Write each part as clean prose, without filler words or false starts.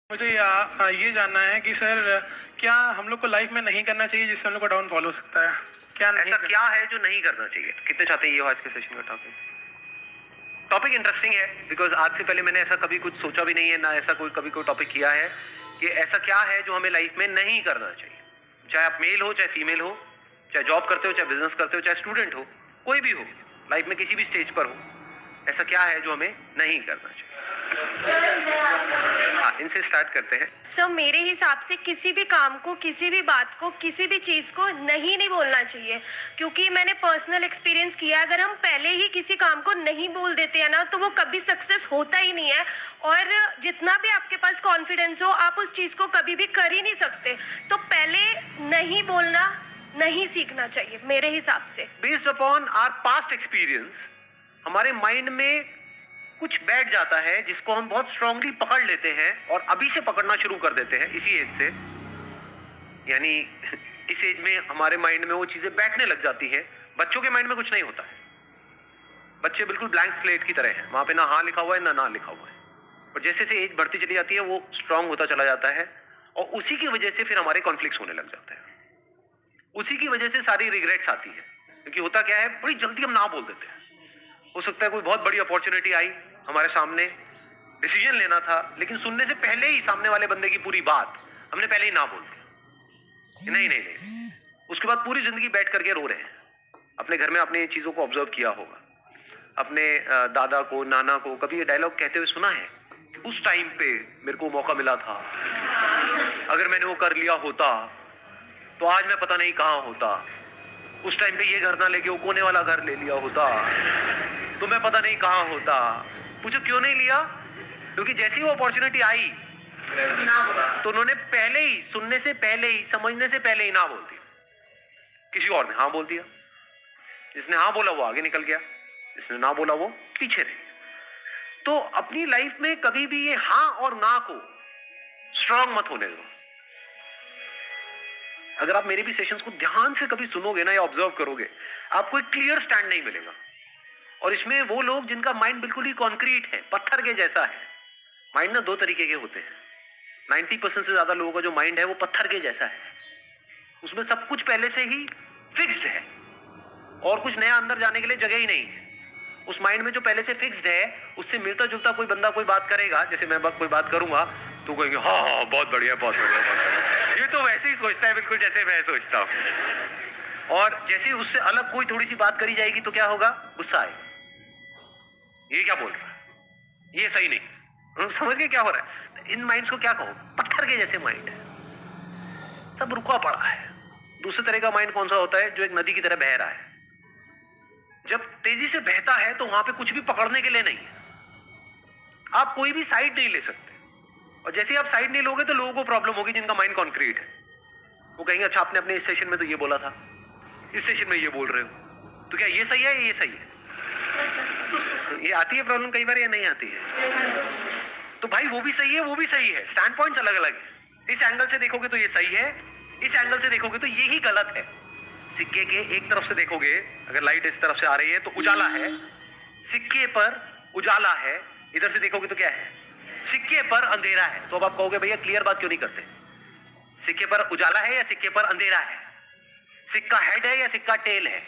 मुझे ये जानना है कि सर क्या हम लोग को लाइफ में नहीं करना चाहिए जिससे हम लोग को डाउनफॉल हो सकता है? क्या नहीं ऐसा क्या है जो नहीं करना चाहिए? कितने चाहते हैं ये हो आज के सेशन का टॉपिक इंटरेस्टिंग है, बिकॉज आज से पहले मैंने ऐसा कभी कुछ सोचा भी नहीं है, ना ऐसा कभी कोई टॉपिक किया है कि ऐसा क्या है जो हमें लाइफ में नहीं करना चाहिए। चाहे आप मेल हो, चाहे फीमेल हो, चाहे जॉब करते हो, चाहे बिजनेस करते हो, चाहे स्टूडेंट हो, कोई भी हो, लाइफ में किसी भी स्टेज पर हो, ऐसा क्या है जो हमें नहीं करना चाहिए? हाँ, इनसे स्टार्ट करते हैं। सर मेरे हिसाब से किसी भी काम को, किसी भी बात को, किसी भी चीज़ को नहीं बोलना चाहिए, क्योंकि मैंने पर्सनल एक्सपीरियंस किया है। अगर हम पहले ही किसी काम को नहीं बोल देते हैं ना, तो वो कभी सक्सेस होता ही नहीं है। और जितना भी आपके पास कॉन्फिडेंस हो, आप उस चीज़ को कभी भी कर ही नहीं सकते। तो पहले नहीं बोलना नहीं सीखना चाहिए मेरे हिसाब से। Based upon our past experience हमारे माइंड में कुछ बैठ जाता है जिसको हम बहुत स्ट्रांगली पकड़ लेते हैं और अभी से पकड़ना शुरू कर देते हैं, इसी एज से। यानी इस एज में हमारे माइंड में वो चीजें बैठने लग जाती है। बच्चों के माइंड में कुछ नहीं होता है, बच्चे बिल्कुल ब्लैंक स्लेट की तरह है, वहां पे ना हाँ लिखा हुआ है ना ना लिखा हुआ है। और जैसे जैसे एज बढ़ती चली जाती है वो स्ट्रांग होता चला जाता है, और उसी की वजह से फिर हमारे कॉन्फ्लिक्ट होने लग जाते हैं। उसी की वजह से सारी रिग्रेट्स आती है, क्योंकि होता क्या है, बड़ी जल्दी हम ना बोल देते हैं। हो सकता है कोई बहुत बड़ी अपॉर्चुनिटी आई हमारे सामने, डिसीजन लेना था, लेकिन सुनने से पहले ही सामने वाले बंदे की पूरी बात हमने पहले ही ना बोल दिया। नहीं नहीं नहीं, उसके बाद पूरी जिंदगी बैठ करके रो रहे हैं। अपने घर में आपने ये चीजों को ऑब्जर्व किया होगा, अपने दादा को, नाना को कभी ये डायलॉग कहते हुए सुना है कि उस टाइम पे मेरे को मौका मिला था, अगर मैंने वो कर लिया होता तो आज मैं पता नहीं कहां होता, उस टाइम पे ये घर ना लेके वो कोने वाला घर ले लिया होता तो मैं पता नहीं कहां होता। पूछो क्यों नहीं लिया? क्योंकि जैसी वो अपॉर्चुनिटी आई तो उन्होंने पहले ही, सुनने से पहले ही, समझने से पहले ही ना बोल दिया। किसी और ने हाँ बोल दिया। जिसने हाँ बोला वो आगे निकल गया, जिसने ना बोला वो पीछे रह गया। तो अपनी लाइफ में कभी भी ये हाँ और ना को स्ट्रांग मत होने दो। अगर आप मेरे भी सेशंस को ध्यान से कभी सुनोगे ना या ऑब्जर्व करोगे, आपको एक क्लियर स्टैंड नहीं मिलेगा। और इसमें वो लोग जिनका माइंड बिल्कुल ही कॉन्क्रीट है, पत्थर के जैसा है। माइंड ना दो तरीके के होते हैं। 90% से ज्यादा लोगों का जो माइंड है वो पत्थर के जैसा है, उसमें सब कुछ पहले से ही फिक्स्ड है और कुछ नया अंदर जाने के लिए जगह ही नहीं है। उस माइंड में जो पहले से फिक्स्ड है, उससे मिलता जुलता कोई बंदा कोई बात करेगा, जैसे मैं कोई बात करूंगा तो कहेंगे हाँ हाँ बहुत बढ़िया बहुत बढ़िया बहुत बढ़िया, ये तो वैसे ही सोचता है बिल्कुल जैसे मैं सोचता हूँ। और जैसे उससे अलग कोई थोड़ी सी बात करी जाएगी तो क्या होगा? गुस्सा आएगा, ये क्या बोल रहा है, ये सही नहीं। समझ गए क्या हो रहा है? इन माइंड्स को क्या कहो? पत्थर के जैसे माइंड है, सब रुका पड़ा है। दूसरे तरह का माइंड कौन सा होता है? जो एक नदी की तरह बह रहा है। जब तेजी से बहता है तो वहां पे कुछ भी पकड़ने के लिए नहीं है, आप कोई भी साइड नहीं ले सकते। और जैसे आप साइड नहीं लोगे तो लोगों को प्रॉब्लम होगी जिनका माइंड कॉन्क्रीट है। वो कहेंगे अच्छा आपने अपने इस सेशन में तो ये बोला था, इस सेशन में ये बोल रहे हो, तो क्या ये सही है ये सही है? ये आती है प्रॉब्लम कई बार या नहीं आती है? तो भाई वो भी सही है वो भी सही है, स्टैंड पॉइंट्स अलग अलग है। इस एंगल से देखोगे तो ये सही है, इस एंगल से देखोगे तो ये ही गलत है। सिक्के के एक तरफ से देखोगे, अगर लाइट इस तरफ से आ रही है तो उजाला है, सिक्के पर उजाला है। इधर से देखोगे तो क्या है? सिक्के पर अंधेरा है। तो अब आप कहोगे भैया क्लियर बात क्यों नहीं करते? सिक्के पर उजाला है या सिक्के पर अंधेरा है? सिक्का हेड है या सिक्का टेल है?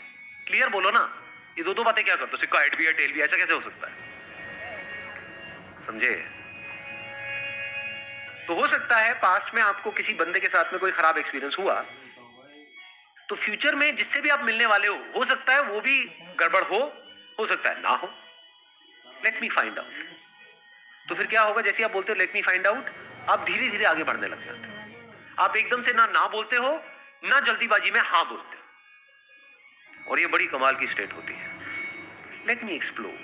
क्लियर बोलो ना। ये दो बातें क्या करते हो? सिक्का हेड भी है टेल भी, ऐसा कैसे हो सकता है? समझे? तो हो सकता है पास्ट में आपको किसी बंदे के साथ में कोई खराब एक्सपीरियंस हुआ, तो फ्यूचर में जिससे भी आप मिलने वाले हो सकता है वो भी गड़बड़ हो सकता है ना हो। Let me find out. तो फिर क्या होगा? जैसे आप बोलते हो लेट मी फाइंड आउट, आप धीरे धीरे आगे बढ़ने लग जाते हो। आप एकदम से ना बोलते हो, ना जल्दीबाजी में हाँ बोलते हो, और ये बड़ी कमाल की स्टेट होती है। Let me explore,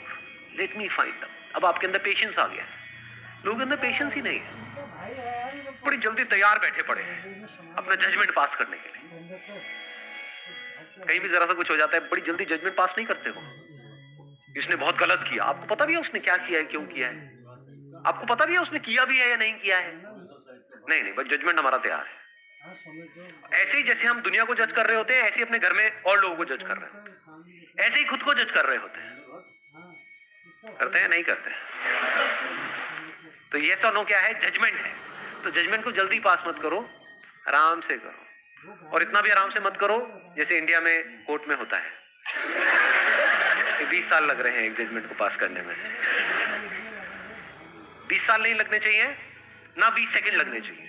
let me find out. अब आपके अंदर पेशेंस आ गया। लोगों के अंदर पेशेंस ही नहीं है, बड़ी जल्दी तैयार बैठे पड़े हैं अपना जजमेंट पास करने के लिए। कहीं भी जरा सा कुछ हो जाता है, बड़ी जल्दी जजमेंट पास नहीं करते हो। इसने बहुत गलत किया, आपको पता भी है उसने क्या किया है, क्यों किया है, आपको पता भी है उसने किया भी है या नहीं किया है। नहीं बस जजमेंट हमारा तैयार है। ऐसे ही जैसे हम दुनिया को जज कर रहे होते हैं, ऐसे ही अपने घर में और लोगों को जज कर रहे होते हैं, ऐसे ही खुद को जज कर रहे होते हैं। करते हैं नहीं करते? तो ये सो नो क्या है? जजमेंट है। तो जजमेंट को जल्दी पास मत करो, आराम से करो, और इतना भी आराम से मत करो जैसे इंडिया में कोर्ट में होता है कि 20 साल लग रहे हैं एक जजमेंट को पास करने में। 20 साल नहीं लगने चाहिए ना 20 सेकंड लगने चाहिए,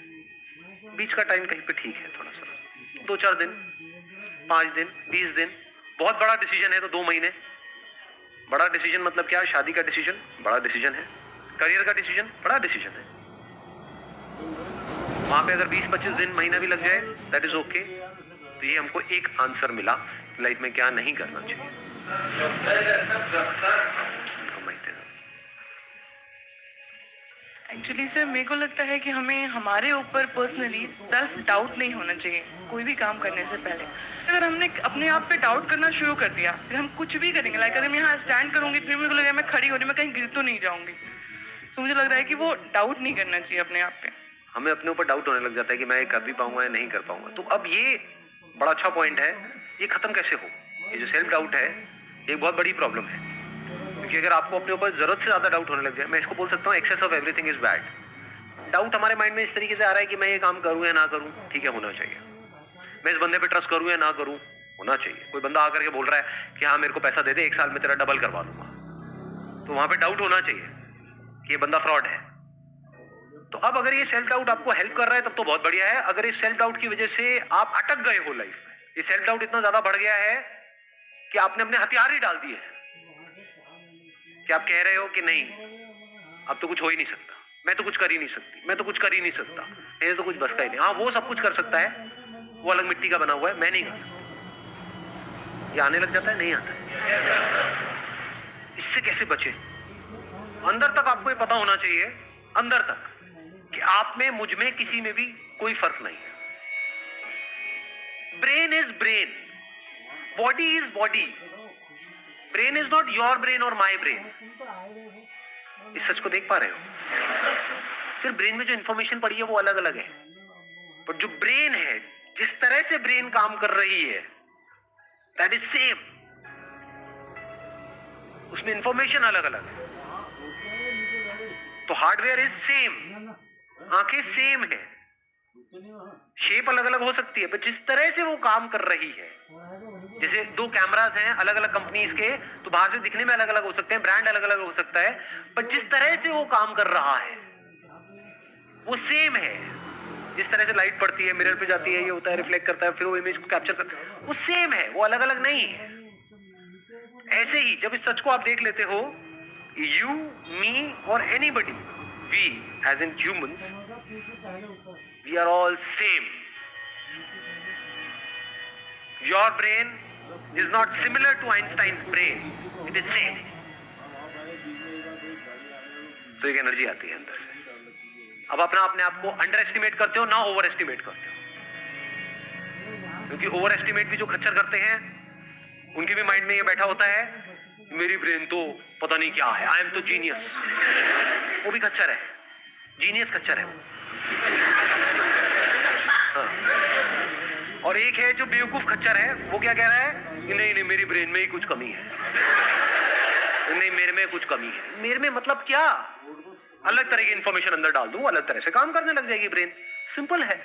बीच का टाइम कहीं पे ठीक है, थोड़ा सा 2-4 दिन, 5 दिन, 20 दिन। बहुत बड़ा डिसीजन है तो 2 महीने। बड़ा डिसीजन मतलब क्या? शादी का डिसीजन बड़ा डिसीजन है, करियर का डिसीजन बड़ा डिसीजन है। वहां पे अगर 20-25 दिन, महीना भी लग जाए दैट इज ओके। तो ये हमको एक आंसर मिला लाइफ में क्या नहीं करना चाहिए। एक्चुअली सर मेरे को लगता है कि हमें हमारे ऊपर पर्सनली सेल्फ डाउट नहीं होना चाहिए कोई भी काम करने से पहले। अगर हमने अपने आप पे डाउट करना शुरू कर दिया, फिर हम कुछ भी करेंगे, लाइक अगर मैं यहाँ स्टैंड करूंगी फिर मेरे को लगेगा मैं खड़ी हो रही, मैं कहीं गिर तो नहीं जाऊंगी। तो मुझे लग रहा है कि वो डाउट नहीं करना चाहिए अपने आप पे। हमें अपने ऊपर डाउट होने लग जाता है कि मैं ये कर भी पाऊंगा या नहीं कर पाऊंगा। तो अब ये बड़ा अच्छा पॉइंट है, ये खत्म कैसे हो? ये जो सेल्फ डाउट है ये बहुत बड़ी प्रॉब्लम है, क्योंकि अगर आपको अपने ऊपर जरूरत से ज्यादा डाउट होने लग जाए, मैं इसको बोल सकता हूँ excess of everything is bad. Doubt हमारे माइंड में इस तरीके से आ रहा है कि मैं ये काम करूँ या ना करूँ, ठीक है होना चाहिए। मैं इस बंदे पे ट्रस्ट करूँ या ना करूँ, होना चाहिए। कोई बंदा आकर के बोल रहा है कि हाँ मेरे को पैसा दे दे, 1 साल में तेरा डबल करवा दूंगा, तो वहां पे डाउट होना चाहिए कि ये बंदा फ्रॉड है। तो अब अगर ये सेल्फ डाउट आपको हेल्प कर रहा है तब तो बहुत बढ़िया है। अगर इस सेल्फ डाउट की वजह से आप अटक गए हो लाइफ में, ये सेल्फ डाउट इतना ज्यादा बढ़ गया है कि आपने अपने हथियार ही डाल दिए, कि आप कह रहे हो कि नहीं अब तो कुछ हो ही नहीं सकता, मैं तो कुछ कर ही नहीं सकती, मैं तो कुछ कर ही नहीं सकता, मेरे तो कुछ बस का ही नहीं। हाँ वो सब कुछ कर सकता है, वो अलग मिट्टी का बना हुआ है, मैं नहीं कर सकता। ये आने लग जाता है, नहीं आता है। इससे कैसे बचे? अंदर तक आपको ये पता होना चाहिए, अंदर तक, कि आप में, मुझ में, किसी में भी कोई फर्क नहीं है। Brain is brain, body is body. Brain is not your brain और माई ब्रेन। इस सच को देख पा रहे हो? सिर्फ ब्रेन में जो इंफॉर्मेशन पड़ी है वो अलग अलग है, पर जो ब्रेन है, जिस तरह से ब्रेन काम कर रही है दैट इज सेम। उसमें इंफॉर्मेशन अलग अलग है। तो हार्डवेयर इज सेम, आंखें सेम है, शेप अलग अलग हो सकती है, पर जिस तरह से वो काम कर रही है, जैसे 2 कैमरास हैं अलग अलग कंपनीज के, तो बाहर से दिखने में अलग अलग हो सकते हैं, ब्रांड अलग अलग हो सकता है, पर जिस तरह से वो काम कर रहा है वो सेम है। जिस तरह से लाइट पड़ती है, मिरर पे जाती है, ये होता है, रिफ्लेक्ट करता है, फिर वो इमेज को कैप्चर करता है, वो सेम है, वो अलग अलग नहीं है। ऐसे ही जब इस सच को आप देख लेते हो, यू, मी और anybody, we as in humans, we are all same. Your brain is not similar to Einstein's brain, it is same. तो एक एनर्जी आती है अंदर से। अब अपने आप को अंडर एस्टिमेट करते हो ना ओवर एस्टिमेट करते हो, क्योंकि ओवर एस्टिमेट भी जो खच्चर करते हैं उनके भी माइंड में ये बैठा होता है मेरी ब्रेन तो पता नहीं क्या है, आई एम तो जीनियस। वो भी खच्चर है, जीनियस खच्चर है वो। हाँ। और एक है जो बेवकूफ खच्चर है, वो क्या कह रहा है कि नहीं नहीं मेरी ब्रेन में ही कुछ कमी है, नहीं मेरे में कुछ कमी है। मेरे में मतलब क्या? अलग तरह की इंफॉर्मेशन अंदर डाल दूं, अलग तरह से काम करने लग जाएगी ब्रेन। सिंपल है।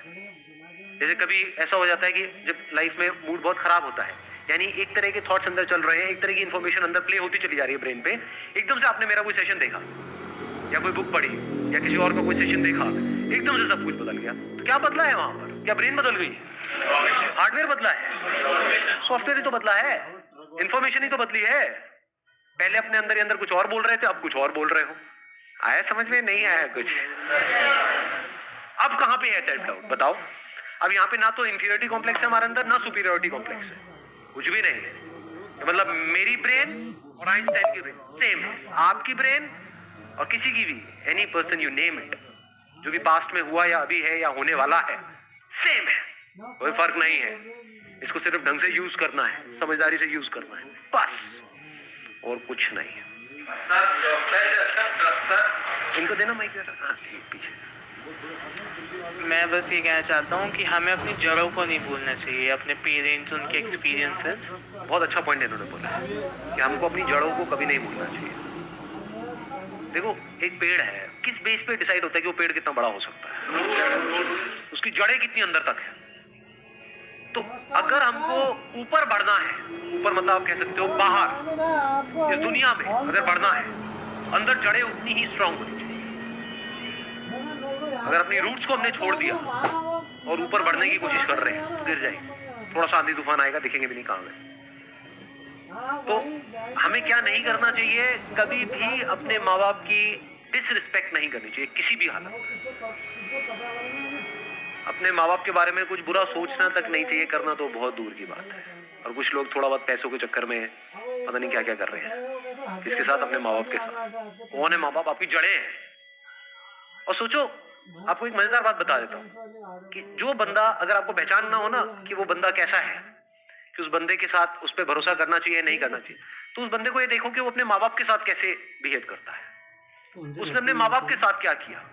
जैसे कभी ऐसा हो जाता है कि जब लाइफ में मूड बहुत खराब होता है, यानी एक तरह के थॉट्स अंदर चल रहे हैं, एक तरह की इंफॉर्मेशन अंदर प्ले होती चली जा रही है ब्रेन पे, एकदम से आपने मेरा कोई सेशन देखा या कोई बुक पढ़ी या किसी और का कोई सेशन देखा, एकदम से सब कुछ बदल गया। तो क्या बदला है वहां पर? क्या ब्रेन बदल गई? हार्डवेयर बदला है, सॉफ्टवेयर ही तो बदला है, इंफॉर्मेशन ही तो बदली है। पहले अपने अंदर ही अंदर कुछ और बोल रहे थे, अब कुछ और बोल रहे हो। आया समझ में? नहीं आया कुछ? अब कहां पे है सेल्फ डाउट? बताओ। अब यहाँ पे ना तो इंफीरियरिटी कॉम्प्लेक्स है हमारे अंदर, ना सुपीरियरिटी कॉम्प्लेक्स है, कुछ भी नहीं है। मतलब मेरी ब्रेन और आइंस्टाइन की ब्रेन सेम है, आपकी ब्रेन और किसी की भी, any person you name it, जो भी पास्ट में हुआ या अभी है या होने वाला है, सेम है, कोई फर्क नहीं है। इसको सिर्फ ढंग से यूज करना है, समझदारी से यूज करना है, बस, और कुछ नहीं है। इनको देना माइक जरा। हाँ पीछे। मैं बस ये कहना चाहता हूँ कि हमें अपनी जड़ों को नहीं भूलना चाहिए, अपने पेरेंट्स, उनके एक्सपीरियंसेस। बहुत अच्छा पॉइंट इन्होंने बोला है कि हमको अपनी जड़ों को कभी नहीं भूलना चाहिए। देखो एक पेड़ है, किस बेस पे डिसाइड होता है कि वो पेड़ कितना बड़ा हो सकता है, उसकी जड़ें कितनी अंदर तक है। तो अगर हमको ऊपर बढ़ना है, ऊपर मतलब आप कह सकते हो बाहर इस दुनिया में अगर बढ़ना है, अंदर जड़ें उतनी ही स्ट्रांग होनी चाहिए। अगर अपनी रूट्स को हमने छोड़ दिया और ऊपर बढ़ने की कोशिश कर रहे हैं, गिर जाएंगे। थोड़ा सा आंधी तूफान आएगा, दिखेंगे भी नहीं कहां गए। तो हमें क्या नहीं करना चाहिए, कभी भी अपने माँ बाप की डिसरिस्पेक्ट नहीं करनी चाहिए किसी भी हालत में। अपने माँ बाप के बारे में कुछ बुरा सोचना तक नहीं चाहिए, करना तो बहुत दूर की बात है। और कुछ लोग थोड़ा बहुत पैसों के चक्कर में पता नहीं क्या क्या कर रहे हैं, किसके साथ, अपने माँ बाप के साथ। कौन है माँ बाप? आपकी जड़ें हैं। और सोचो, आपको एक मजेदार बात बता देता हूँ कि जो बंदा, अगर आपको पहचानना हो ना कि वो बंदा कैसा है, कि उस बंदे के साथ उस पर भरोसा करना चाहिए नहीं करना चाहिए, तो उस बंदे को ये देखो कि वो अपने माँ बाप के साथ कैसे बिहेव करता है, उसने अपने माँ बाप के साथ क्या किया।